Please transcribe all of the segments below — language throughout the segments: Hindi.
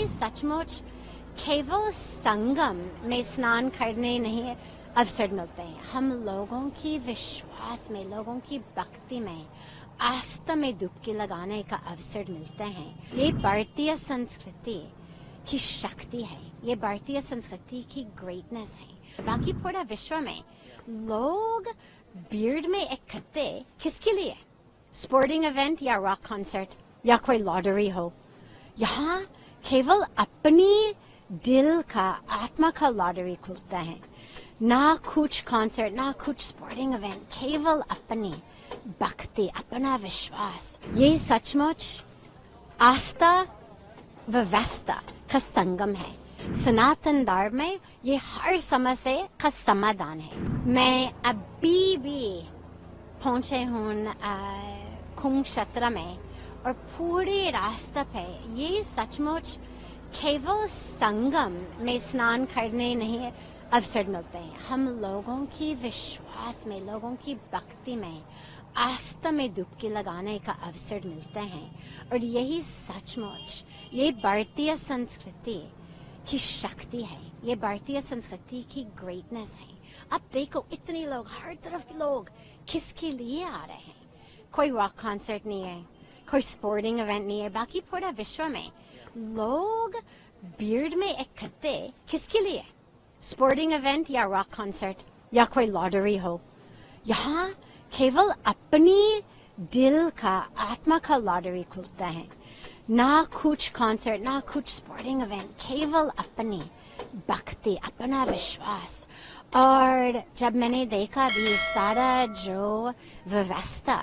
ये सचमुच केवल संगम में स्नान करने नहीं अवसर मिलते हैं, हम लोगों की विश्वास में, लोगों की भक्ति में, आस्था में डुबकी लगाने का अवसर मिलते हैं। ये भारतीय संस्कृति की शक्ति है, ये भारतीय संस्कृति की ग्रेटनेस है। बाकी पूरा विश्व में लोग भीड़ में इकट्ठे किसके लिए? स्पोर्टिंग इवेंट या रॉक कॉन्सर्ट या कोई लॉटरी हो। यहाँ केवल अपनी दिल का, आत्मा का लॉटरी खुलता है, ना कुछ कॉन्सर्ट, ना कुछ स्पोर्टिंग इवेंट, केवल अपनी भक्ति, अपना विश्वास। ये सचमुच आस्था व्यवस्था का संगम है। सनातन धर्म में ये हर समस्या का समाधान है। मैं अभी भी पहुंचे हूँ कुंभ क्षेत्र में और पूरे रास्ते पे ये सचमुच केवल संगम में स्नान करने नहीं अवसर मिलते हैं, हम लोगों की विश्वास में, लोगों की भक्ति में, आस्था में डुबकी लगाने का अवसर मिलते हैं। और यही सचमुच ये भारतीय संस्कृति की शक्ति है, ये भारतीय संस्कृति की ग्रेटनेस है। अब देखो इतने लोग, हर तरफ लोग किसके लिए आ रहे हैं? कोई रॉक कॉन्सर्ट नहीं है, कोई स्पोर्टिंग इवेंट नहीं है, बाकी पूरा विश्व में लोग भीड़ में इकट्ठे किसके लिए? स्पोर्टिंग इवेंट या रॉक कॉन्सर्ट या कोई लॉटरी हो। यहाँ केवल अपनी दिल का, आत्मा का लॉटरी खुलता है, ना कुछ कॉन्सर्ट, ना कुछ स्पोर्टिंग इवेंट, केवल अपनी भक्ति, अपना विश्वास। और जब मैंने देखा भी सारा जो व्यवस्था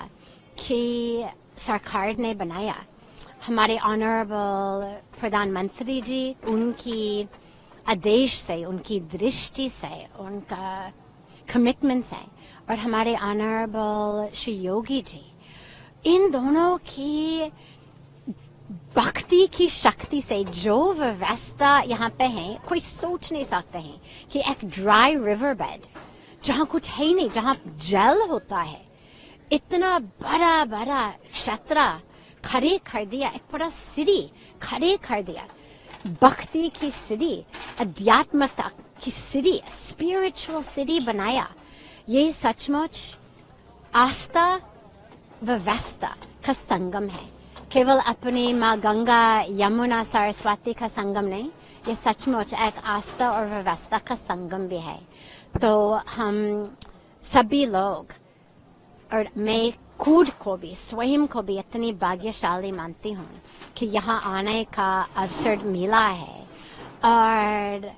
की सरकार ने बनाया, हमारे ऑनरेबल प्रधानमंत्री जी, उनकी आदेश से, उनकी दृष्टि से, उनका कमिटमेंट से, और हमारे ऑनरेबल श्री योगी जी, इन दोनों की भक्ति की शक्ति से जो व्यवस्था यहाँ पे है, कोई सोच नहीं सकते हैं कि एक ड्राई रिवर बेड जहाँ कुछ है ही नहीं, जहाँ जल होता है, इतना बड़ा बड़ा क्षेत्र खड़े कर दिया, एक पूरा सिटी खड़े कर दिया, भक्ति की सिटी, अध्यात्मता की सिटी, स्पिरिचुअल सिटी बनाया। ये सचमुच आस्था व्यवस्था का संगम है, केवल अपनी माँ गंगा, यमुना, सरस्वती का संगम नहीं, ये सचमुच एक आस्था और व्यवस्था का संगम भी है। तो हम सभी लोग, और मैं खुद को भी, स्वयं को भी इतनी भाग्यशाली मानती हूँ कि यहाँ आने का अवसर मिला है। और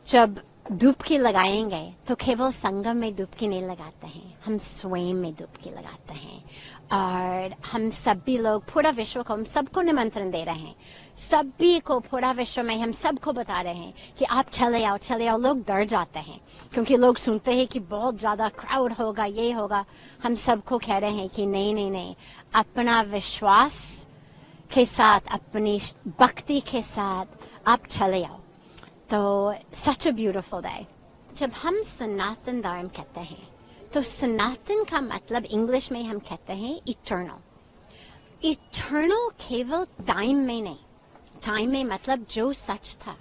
जब डुबकी लगाएंगे तो केवल संगम में डुबकी नहीं लगाते हैं, हम स्वयं में डुबकी लगाते हैं। और हम सभी लोग, पूरा विश्व को, हम सबको निमंत्रण दे रहे हैं, सभी को, पूरा विश्व में हम सबको बता रहे हैं कि आप चले आओ, चले आओ। लोग डर जाते हैं क्योंकि लोग सुनते हैं कि बहुत ज्यादा क्राउड होगा, ये होगा। हम सबको कह रहे हैं कि नहीं नहीं नहीं, अपना विश्वास के साथ, अपनी भक्ति के साथ आप चले आओ। तो सच अ ब्यूटीफुल डे। जब हम सनातन धर्म कहते हैं तो सनातन का मतलब इंग्लिश में हम कहते हैं इटर्नल। इटर्नल केवल टाइम में नहीं, टाइम में मतलब जो सच था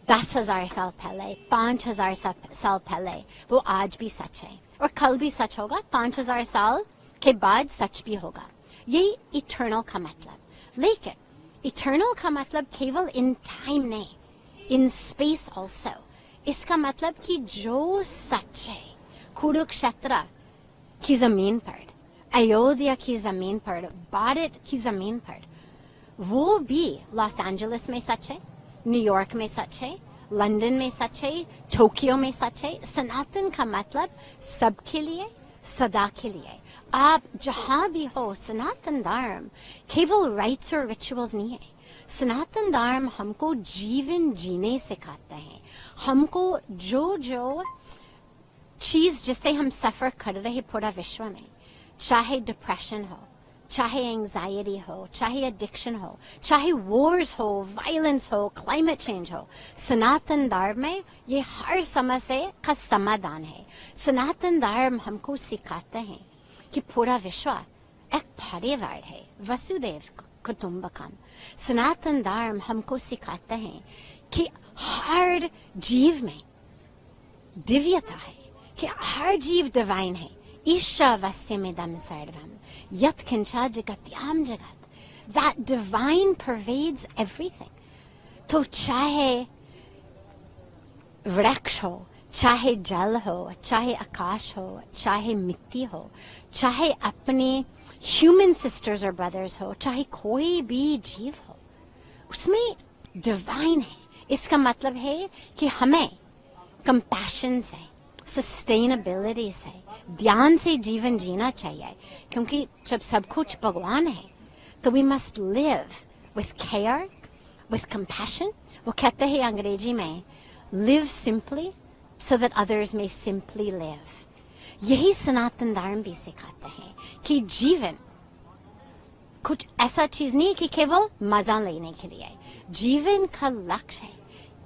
10,000 साल पहले, 5,000 साल पहले, वो आज भी सच है और कल भी सच होगा, 5,000 साल के बाद सच भी होगा। यही इटर्नल का मतलब। लेकिन इटर्नल का मतलब केवल इन टाइम नहीं, इन स्पेस ऑल्सो। इसका मतलब कि जो सच है कुरुक्षेत्र की जमीन पर, अयोध्या की जमीन पर, भारत की जमीन पर, वो भी लॉस एंजलिस में सच है, न्यूयॉर्क में सच है, लंदन में सच है, टोक्यो में सच है। सनातन का मतलब सबके लिए, सदा के लिए। आप जहां भी हो, सनातन धर्म केवल राइट्स और रिचुअल्स नहीं है। सनातन धर्म हमको जीवन जीने सिखाता है। हमको जो जो चीज जिससे हम सफर कर रहे पूरा विश्व में, चाहे डिप्रेशन हो, चाहे एंजाइटी हो, चाहे एडिक्शन हो, चाहे वॉर्स हो, वायलेंस हो, क्लाइमेट चेंज हो, सनातन धर्म में ये हर समस्या का समाधान है। सनातन धर्म हमको सिखाते हैं कि पूरा विश्व एक परिवार है, वसुदेव कुटुंबकम। सनातन धर्म हमको सिखाता है कि हर जीव में दिव्यता है, कि हर जीव डिवाइन है। ईशावास्यमिदं सर्वम यत्किंचा जगत्याम जगत। That divine pervades everything. तो चाहे वृक्ष हो, चाहे जल हो, चाहे आकाश हो, चाहे मिट्टी हो, चाहे अपने ह्यूमन सिस्टर्स और ब्रदर्स हो, चाहे कोई भी जीव हो, उसमें डिवाइन है। इसका मतलब है कि हमें कंपैशन से, सस्टेनेबिलिटी से, ध्यान से जीवन जीना चाहिए, क्योंकि जब सब कुछ भगवान है तो we must live with care, with compassion. वो कहते हैं अंग्रेजी में, live simply so that others may simply live. यही सनातन धर्म भी सिखाते हैं कि जीवन कुछ ऐसा चीज नहीं कि केवल मजा लेने के लिए। जीवन का लक्ष्य है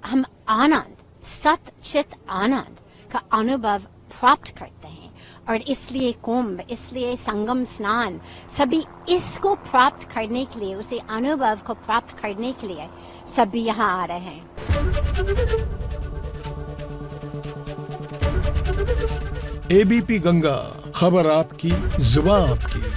हम आनंद, सत चित आनंद का अनुभव प्राप्त करते हैं, और इसलिए कुंभ, इसलिए संगम स्नान, सभी इसको प्राप्त करने के लिए, उसे अनुभव को प्राप्त करने के लिए सभी यहाँ आ रहे हैं। एबीपी गंगा, खबर आपकी, जुबान आपकी।